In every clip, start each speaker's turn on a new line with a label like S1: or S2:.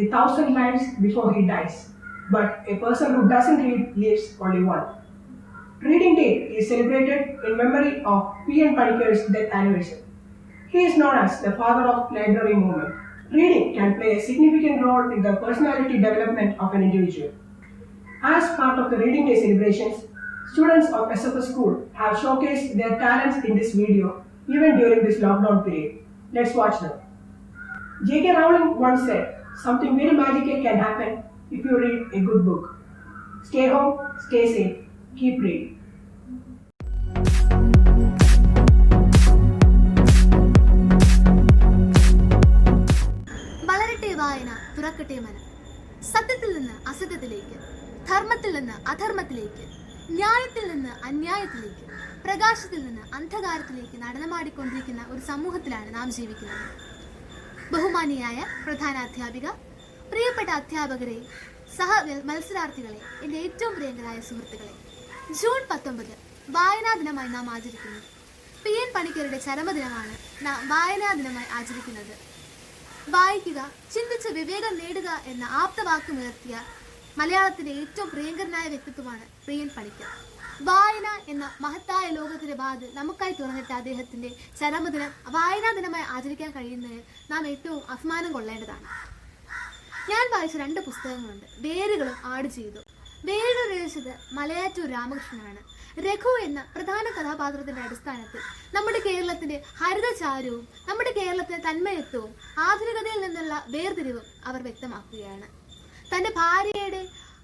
S1: 1,000 lives before he dies, but a person who doesn't read lives only one. Reading Day is celebrated in memory of N Panicker's death anniversary. He is known as the father of library movement. Reading can play a significant role in the personality development of an individual. As part of the Reading Day celebrations, students of SFS school have showcased their talents in this video even during this lockdown period. Let's watch them. J.K. Rowling once said, something very magical can happen if you read a good book. Stay home, stay safe, keep reading.
S2: വളരട്ടെ വായന, തുറക്കട്ടെ മനം. സത്യത്തിൽ നിന്ന് അസത്യത്തിലേക്ക്, ധർമ്മത്തിൽ നിന്ന് അധർമ്മത്തിലേക്ക്, ന്യായത്തിൽ നിന്ന് അന്യായത്തിലേക്ക്, പ്രകാശത്തിൽ നിന്ന് അന്ധകാരത്തിലേക്ക് നടനമാടിക്കൊണ്ടിരിക്കുന്ന ഒരു സമൂഹത്തിലാണ് നാം ജീവിക്കുന്നത്. ബഹുമാനിയായ പ്രധാനാധ്യാപിക, പ്രിയപ്പെട്ട അധ്യാപകരെ, സഹ മത്സരാർത്ഥികളെ, എൻ്റെ ഏറ്റവും പ്രിയങ്കരായ സുഹൃത്തുക്കളെ, ജൂൺ 19 വായനാ ദിനമായി നാം ആചരിക്കുന്നു. N പണിക്കരുടെ ചരമദിനമാണ് നാം വായനാ ദിനമായി ആചരിക്കുന്നത്. വായിക്കുക, ചിന്തിച്ച് വിവേകം നേടുക എന്ന ആപ്തവാക്യമുയർത്തിയ മലയാളത്തിൻ്റെ ഏറ്റവും പ്രിയങ്കരനായ വ്യക്തിത്വമാണ് N പണിക്കർ. വായന എന്ന മഹത്തായ ലോകത്തിന്റെ വാതിൽ നമുക്കായി തുറന്നിട്ട അദ്ദേഹത്തിന്റെ ചരമദിനം വായനാ ദിനമായി ആചരിക്കാൻ കഴിയുന്നതിൽ നാം ഏറ്റവും അഭിമാനം കൊള്ളേണ്ടതാണ്. ഞാൻ വായിച്ച 2 പുസ്തകങ്ങളുണ്ട്, വേരുകളും ആടുജീവിതവും. വേരുകൾ രചിച്ചത് മലയാറ്റൂർ രാമകൃഷ്ണനാണ്. രഘു എന്ന പ്രധാന കഥാപാത്രത്തിന്റെ അടിസ്ഥാനത്തിൽ നമ്മുടെ കേരളത്തിന്റെ ഹരിതചാരവും നമ്മുടെ കേരളത്തിന്റെ തന്മയത്വവും ആധുനികതയിൽ നിന്നുള്ള വേർതിരിവും അവർ വ്യക്തമാക്കുകയാണ്. തന്റെ ഭാര്യയുടെ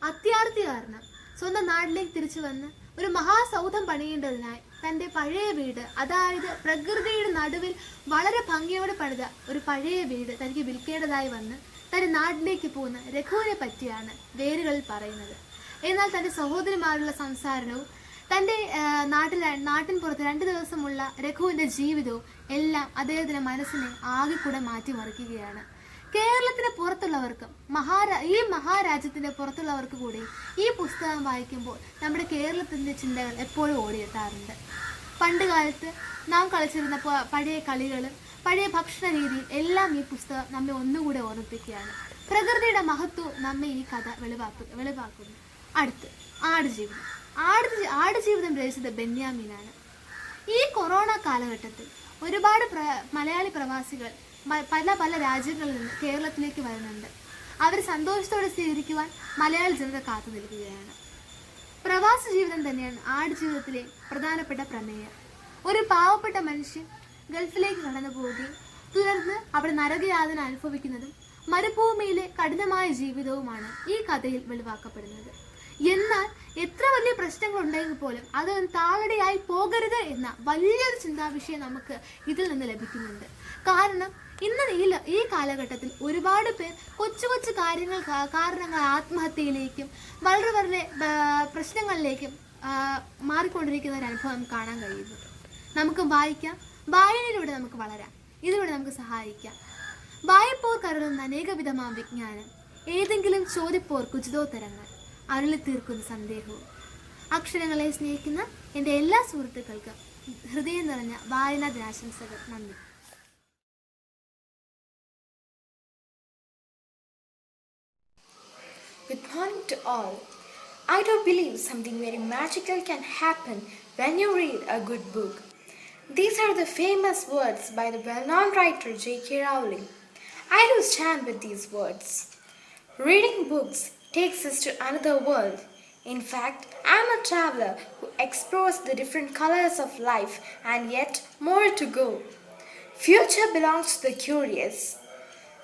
S2: അത്യാർത്തി കാരണം സ്വന്തം നാട്ടിലേക്ക് തിരിച്ചു വന്ന് ഒരു മഹാസൗധം പണിയേണ്ടതിനായി തൻ്റെ പഴയ വീട്, അതായത് പ്രകൃതിയുടെ നടുവിൽ വളരെ ഭംഗിയോടെ പണിത ഒരു പഴയ വീട് തനിക്ക് വിൽക്കേണ്ടതായി വന്ന് തൻ്റെ നാട്ടിലേക്ക് പോകുന്ന രഘുവിനെ പറ്റിയാണ് വേരുകളിൽ പറയുന്നത്. എന്നാൽ തൻ്റെ സഹോദരിമാരുള്ള സംസാരവും തൻ്റെ നാട്ടിൻ പുറത്ത് 2 ദിവസമുള്ള രഘുവിൻ്റെ ജീവിതവും എല്ലാം അദ്ദേഹത്തിൻ്റെ മനസ്സിനെ ആകെക്കൂടെ മാറ്റിമറിക്കുകയാണ്. കേരളത്തിന് പുറത്തുള്ളവർക്കും ഈ മഹാരാജ്യത്തിൻ്റെ പുറത്തുള്ളവർക്ക് കൂടി ഈ പുസ്തകം വായിക്കുമ്പോൾ നമ്മുടെ കേരളത്തിൻ്റെ ചിന്തകൾ എപ്പോഴും ഓടിയെത്താറുണ്ട്. പണ്ട് കാലത്ത് നാം കളിച്ചിരുന്ന പഴയ കളികളും പഴയ ഭക്ഷണ രീതിയും എല്ലാം ഈ പുസ്തകം നമ്മെ ഒന്നുകൂടെ ഓർമ്മിപ്പിക്കുകയാണ്. പ്രകൃതിയുടെ മഹത്വം നമ്മെ ഈ കഥ വെളിവാക്കുന്നു. അടുത്ത് ആടുജീവിതം. ആടുജീവിതം രചിച്ചത് ബെന്യാമീനാണ്. ഈ കൊറോണ കാലഘട്ടത്തിൽ ഒരുപാട് മലയാളി പ്രവാസികൾ പല രാജ്യങ്ങളിൽ നിന്ന് കേരളത്തിലേക്ക് വരുന്നുണ്ട്. അവർ സന്തോഷത്തോടെ സ്വീകരിക്കുവാൻ മലയാളി ജനത കാത്തു നിൽക്കുകയാണ്. പ്രവാസ ജീവിതം തന്നെയാണ് ആടുജീവിതത്തിലെ പ്രധാനപ്പെട്ട പ്രമേയം. ഒരു പാവപ്പെട്ട മനുഷ്യൻ ഗൾഫിലേക്ക് കടന്നു പോവുകയും തുടർന്ന് അവിടെ നരകയാതന അനുഭവിക്കുന്നതും മരുഭൂമിയിലെ കഠിനമായ ജീവിതവുമാണ് ഈ കഥയിൽ വെളിവാക്കപ്പെടുന്നത്. എന്നാൽ എത്ര വലിയ പ്രശ്നങ്ങൾ ഉണ്ടെങ്കിൽ പോലും അത് താളടിയായി പോകരുത് എന്ന വലിയൊരു ചിന്താവിഷയം നമുക്ക് ഇതിൽ നിന്ന് ലഭിക്കുന്നുണ്ട്. കാരണം ഇന്ന് ഈ കാലഘട്ടത്തിൽ ഒരുപാട് പേർ കൊച്ചു കൊച്ചു കാരണങ്ങൾ ആത്മഹത്യയിലേക്കും വളരെ പ്രശ്നങ്ങളിലേക്കും മാറിക്കൊണ്ടിരിക്കുന്ന ഒരു അനുഭവം കാണാൻ കഴിയുന്നു. നമുക്ക് വായിക്കാം, വായനയിലൂടെ നമുക്ക് വളരാം, ഇതിലൂടെ നമുക്ക് സഹായിക്കാം. വായ്പോർ കരുതുന്ന അനേകവിധമാം വിജ്ഞാനം, ഏതെങ്കിലും ചോദിപ്പോർക്ക് ഉചിതോത്തരങ്ങൾ, അരുളി തീർക്കുന്ന സന്ദേഹവും. അക്ഷരങ്ങളെ സ്നേഹിക്കുന്ന എൻ്റെ എല്ലാ സുഹൃത്തുക്കൾക്കും ഹൃദയം നിറഞ്ഞ വായനാ ദിനാശംസകൾ. നന്ദി.
S3: Good morning to all. I do believe something very magical can happen when you read a good book. These are the famous words by the well-known writer J.K. Rowling. I do stand with these words. Reading books takes us to another world. In fact, I am a traveler who explores the different colors of life and yet more to go. Future belongs to the curious,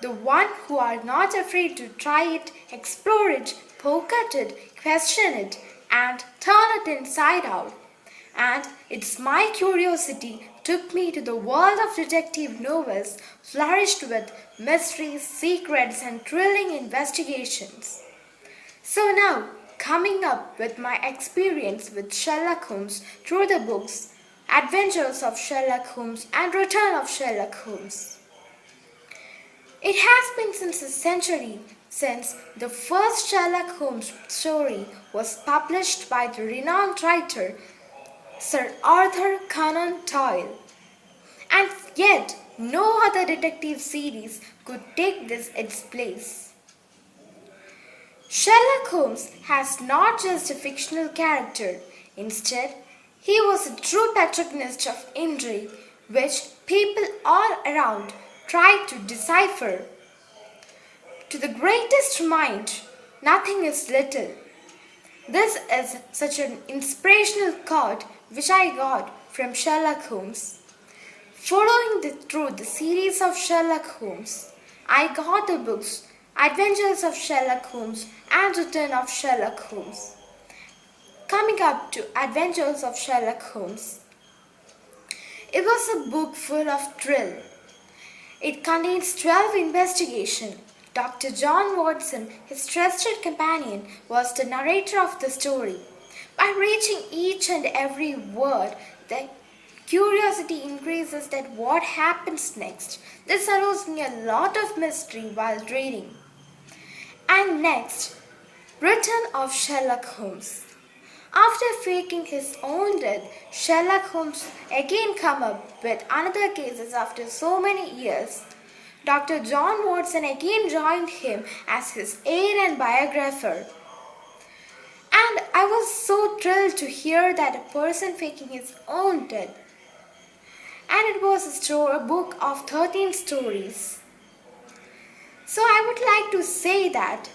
S3: the one who are not afraid to try it, explore it, poke at it, question it, and turn it inside out. And it's my curiosity took me to the world of detective novels flourished with mysteries, secrets, and thrilling investigations. So now, coming up with my experience with Sherlock Holmes through the books Adventures of Sherlock Holmes and Return of Sherlock Holmes. It has been since a century since the first Sherlock Holmes story was published by the renowned writer Sir Arthur Conan Doyle. And yet, no other detective series could take this its place. Sherlock Holmes has not just a fictional character. Instead, he was a true protagonist of intrigue which people all around tried to decipher. To the greatest mind, nothing is little. This is such an inspirational quote which I got from Sherlock Holmes. Following through the series of Sherlock Holmes, I got the books Adventures of Sherlock Holmes and Return of Sherlock Holmes. Coming up to Adventures of Sherlock Holmes. It was a book full of thrill. It contains 12 investigations. Dr. John Watson, his trusted companion, was the narrator of the story. By reading each and every word, the curiosity increases that what happens next. This allows me a lot of mystery while reading. And next, Return of Sherlock Holmes. After faking his own death, Sherlock Holmes again come up with another cases after so many years. Dr. John Watson again joined him as his aide and biographer. And I was so thrilled to hear that a person faking his own death. And it was a book of 13 stories. So I would like to say that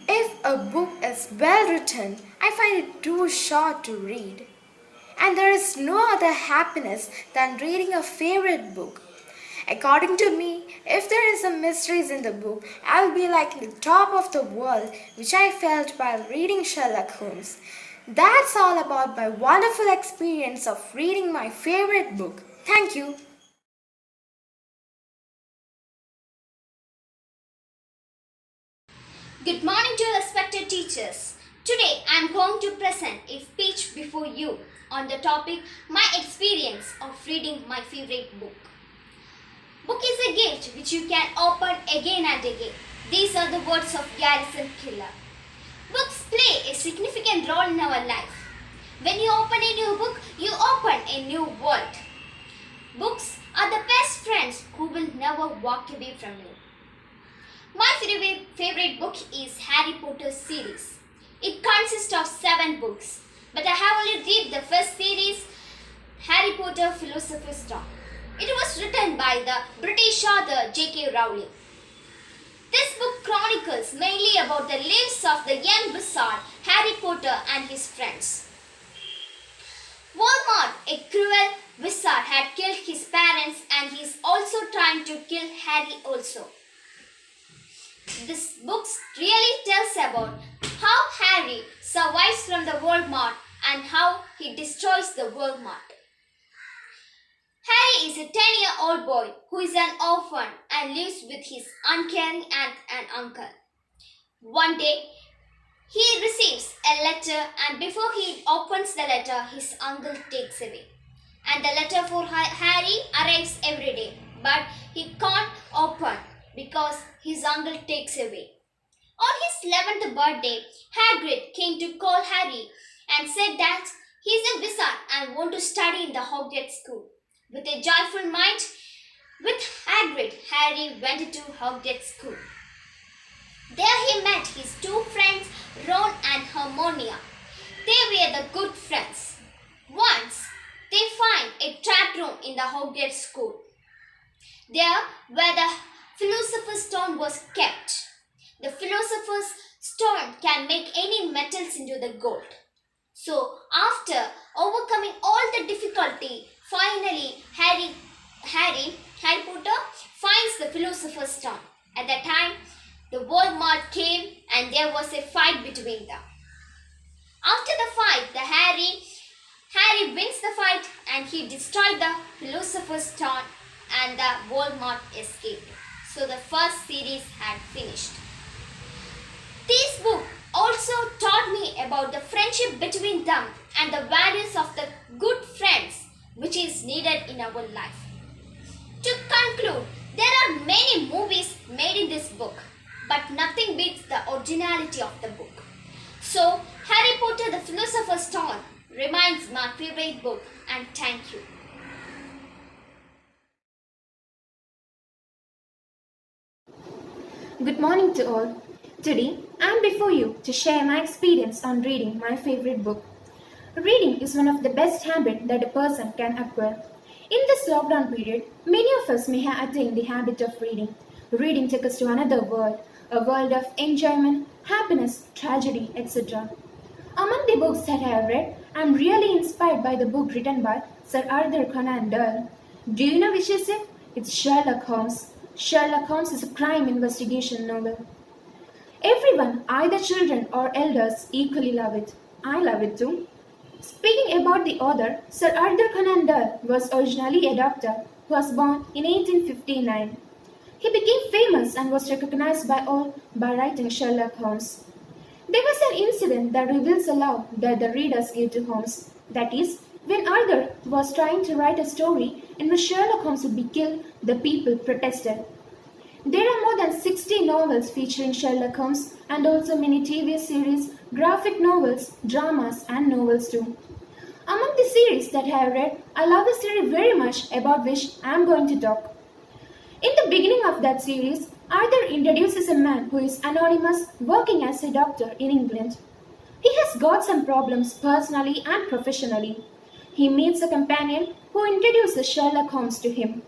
S3: if a book is well written, I find it too short to read. And there is no other happiness than reading a favorite book. According to me, if there is some mysteries in the book, I will be like the top of the world, which I felt while reading Sherlock Holmes. That's all about my wonderful experience of reading my favorite book. Thank you.
S4: Good morning to respected teachers. Today I am going to present a speech before you on the topic my experience of reading my favorite book. Book is a gift which you can open again and again. These are the words of Garrison Keillor. Books play a significant role in our life. When you open a new book, you open a new world. Books are the best friends who will never walk away from you. My favorite book is Harry Potter series. It consists of 7 books, but I have only read the first series, Harry Potter Philosopher's Stone. It was written by the British author J.K. Rowling. This book chronicles mainly about the lives of the young wizard Harry Potter and his friends. Voldemort, a cruel wizard, had killed his parents and he is also trying to kill Harry also. This book really tells about how Harry survives from the Voldemort and how he destroys the Voldemort. Harry is a 10-year-old boy who is an orphan and lives with his uncaring aunt and uncle. One day, he receives a letter and before he opens the letter, his uncle takes away. And the letter for Harry arrives every day, but he can't open because his uncle takes away. On his 11th birthday, Hagrid came to call Harry and said that he is a wizard and wants to study in the Hogwarts school. With a joyful mind, with Hagrid, Harry went to Hogwarts school. There he met his 2 friends, Ron and Hermione. They were the good friends. Once, they find a trap room in the Hogwarts school. There, where the Philosopher's Stone was kept. The Philosopher's Stone can make any metals into the gold. So, after overcoming all the difficulty, finally Harry Potter finds the Philosopher's Stone. At that time, the Voldemort came and there was a fight between them. After the fight, Harry wins the fight and he destroyed the Philosopher's Stone and the Voldemort escaped. So the first series had finished. This book also taught me about the friendship between them and the values of the good friends which is needed in our life. To conclude, there are many movies made in this book, but nothing beats the originality of the book. So, Harry Potter the Philosopher's Stone remains my favorite book, and thank you.
S5: Good morning to all. Today, I am before you to share my experience on reading my favorite book. Reading is one of the best habits that a person can acquire. In this lockdown period, many of us may have attained the habit of reading. Reading takes us to another world, a world of enjoyment, happiness, tragedy, etc. Among the books that I have read, I am really inspired by the book written by Sir Arthur Conan Doyle. Do you know which is it? It's Sherlock Holmes. Sherlock Holmes is a crime investigation novel. Everyone, either children or elders, equally love it. I love it too. Speaking about the author, Sir Arthur Conan Doyle was originally a doctor who was born in 1859. He became famous and was recognized by all by writing Sherlock Holmes. There was an incident that reveals a love that the readers gave to Holmes. That is, when Arthur was trying to write a story in which Sherlock Holmes would be killed, the people protested. There are more than 60 novels featuring Sherlock Holmes and also many TV series, graphic novels, dramas, and novels too. Among the series that I have read, I love a series very much about which I am going to talk. In the beginning of that series, Arthur introduces a man who is anonymous working as a doctor in England. He has got some problems personally and professionally. He meets a companion who introduces Sherlock Holmes to him.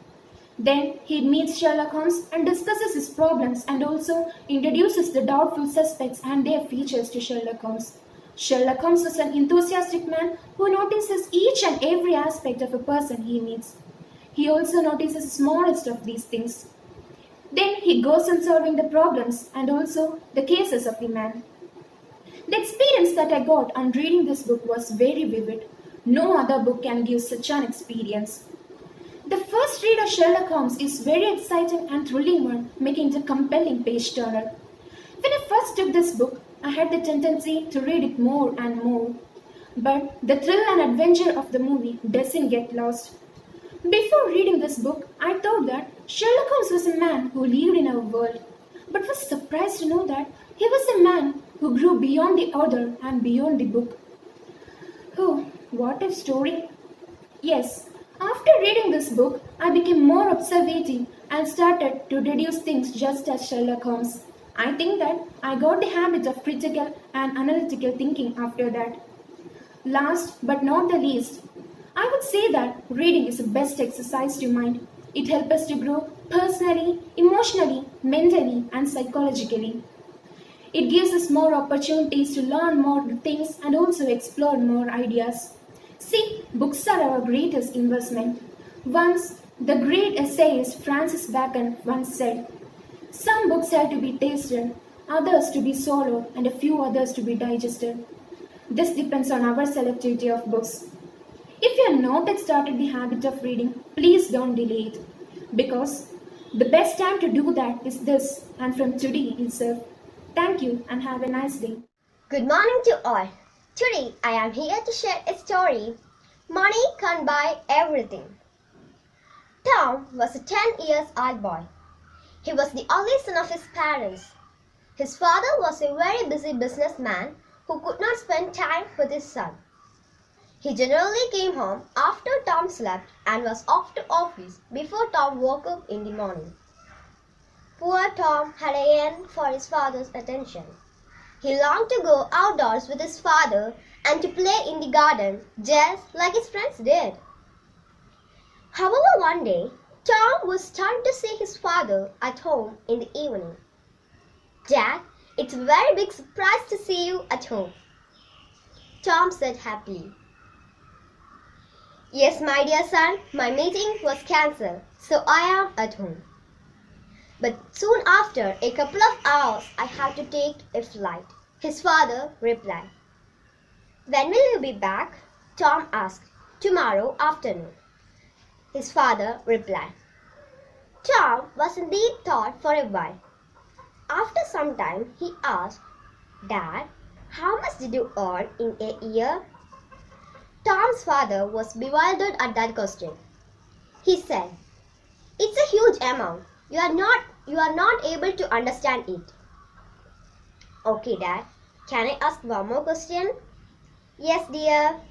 S5: Then he meets Sherlock Holmes and discusses his problems and also introduces the doubtful suspects and their features to Sherlock Holmes. Sherlock Holmes is an enthusiastic man who notices each and every aspect of a person he meets. He also notices the smallest of these things. Then he goes on solving the problems and also the cases of the man. The experience that I got on reading this book was very vivid. No other book can give such an experience. The first read of Sherlock Holmes is very exciting and thrilling one, making it a compelling page turner. When I first took this book, I had the tendency to read it more and more. But the thrill and adventure of the movie doesn't get lost. Before reading this book, I thought that Sherlock Holmes was a man who lived in our world, but was surprised to know that he was a man who grew beyond the author and beyond the book. Oh, what a story! Yes, after reading this book, I became more observative and started to deduce things just as Sherlock Holmes. I think that I got the habit of critical and analytical thinking after that. Last but not the least, I would say that reading is the best exercise to mind. It helps us to grow personally, emotionally, mentally, and psychologically. It gives us more opportunities to learn more things and also explore more ideas. See, books are our greatest investment. Once, the great essayist Francis Bacon once said, "Some books have to be tasted, others to be swallowed, and a few others to be digested." This depends on our selectivity of books. If you have not yet started the habit of reading, please don't delay it. Because the best time to do that is this and from today itself. Thank you and have a nice day.
S6: Good morning to all. Today I am here to share a story. Money can't buy everything. Tom was a 10-year-old boy. He was the only son of his parents. His father was a very busy businessman who could not spend time with his son. He generally came home after Tom slept and was off to office before Tom woke up in the morning. Poor Tom had a yearning for his father's attention. He longed to go outdoors with his father and to play in the garden just like his friends did. However, one day, Tom was stunned to see his father at home in the evening. "Dad, it's a very big surprise to see you at home," Tom said happily. "Yes, my dear son, my meeting was cancelled, so I am at home. But soon after a couple of hours I have to take a flight," his father replied. "When will you be back?" Tom asked. "Tomorrow afternoon," his father replied. Tom was in deep thought for a while. After some time he asked, "Dad, how much did you earn in a year?" Tom's father was bewildered at that question. He said, "It's a huge amount. You are not able to understand it." "Okay, Dad. Can I ask one more question?" "Yes, dear."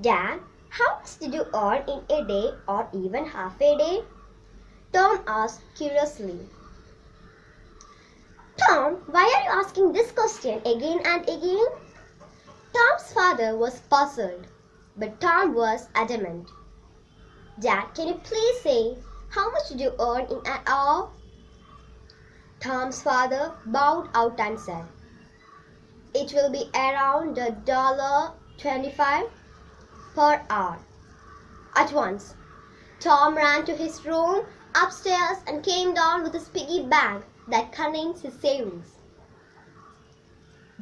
S6: "Dad, how much did you earn in a day or even half a day?" Tom asked curiously. Tom, why are you asking this question again and again? Tom's father was puzzled, but Tom was adamant. Dad, can you please say how much did you earn in an hour? Tom's father bowed out and said, "It will be around $1.25 per hour." At once, Tom ran to his room upstairs and came down with his piggy bank that contains his savings.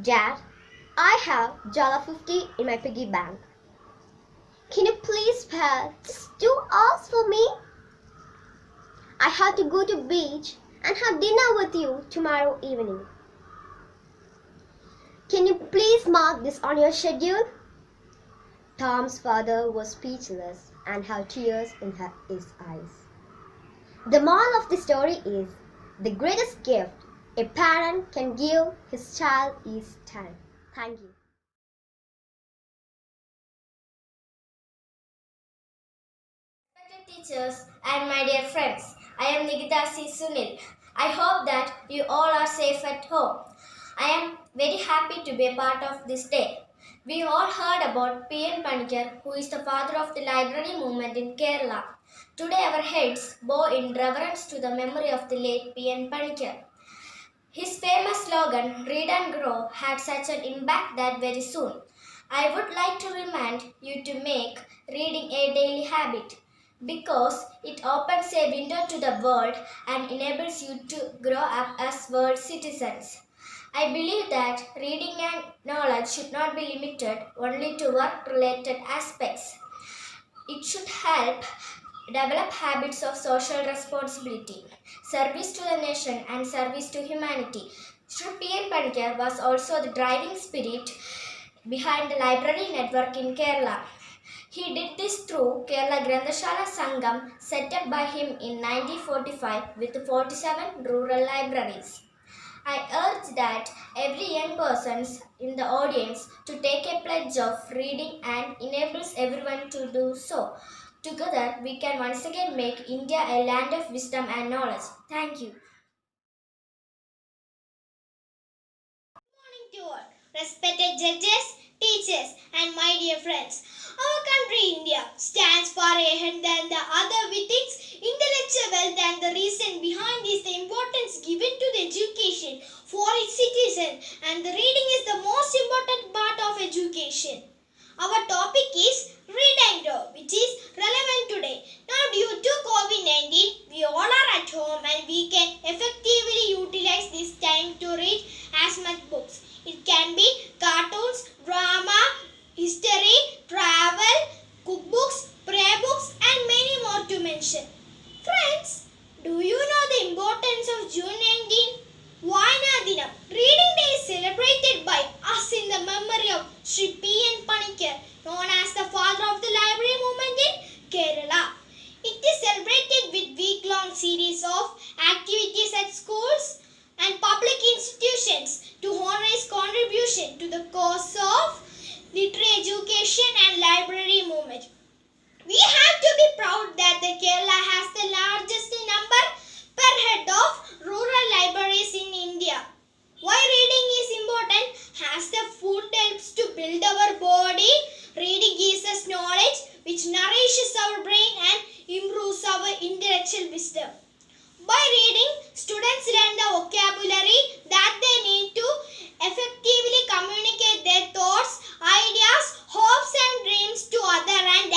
S6: "Dad, I have $1.50 in my piggy bank. Can you please spare just 2 hours for me? I have to go to the beach and have dinner with you tomorrow evening. Can you please mark this on your schedule?" Tom's father was speechless and had tears in his eyes. The moral of the story is, the greatest gift a parent can give his child is time. Thank you.
S7: Respected teachers and my dear friends, I am Nigita C. Sunil. I hope that you all are safe at home. I am very happy to be a part of this day. We all heard about P. N. Panicker, who is the father of the library movement in Kerala. Today our heads bow in reverence to the memory of the late P. N. Panicker. His famous slogan, "Read and Grow," had such an impact that very soon I would like to remind you to make reading a daily habit, because it opens a window to the world and enables you to grow up as world citizens. I believe that reading and knowledge should not be limited only to work-related aspects. It should help develop habits of social responsibility, service to the nation, and service to humanity. Sri P. N. Panicker was also the driving spirit behind the library network in Kerala. He did this through Kerala Grandashala Sangam, set up by him in 1945 with 47 rural libraries. I urge that every young person in the audience to take a pledge of reading and enables everyone to do so. Together, we can once again make India a land of wisdom and knowledge. Thank you.
S4: Morning to all, respected judges, teachers, and my dear friends. Our country, India, stands far ahead than the other with its intellectual wealth, and the reason behind is the importance given to the education for its citizens, and the reading is the most important part of education. Our topic is Read and Grow, which is relevant today. Now, due to COVID-19, we all are at home and we can effectively utilize this time to read as much books. It can be cartoons, drama, history, travel, cookbooks, prayer books, and many more to mention. Friends, do you know the importance of June 19? Vayana Dinam. Reading Day is celebrated by us in the memory of Sri P. N. Panicker, known as the father of the library movement in Kerala. It is celebrated with week-long series of activities at schools and public institutions to honor his contribution to the cause of literary education and library movement. We have to be proud that the Kerala has the largest number per head of rural libraries in India. Why reading is important? As the food helps to build our body, reading gives us knowledge which nourishes our brain and improves our intellectual wisdom. By reading, students learn the vocabulary that they need to effectively communicate their thoughts, ideas, hopes and dreams to others and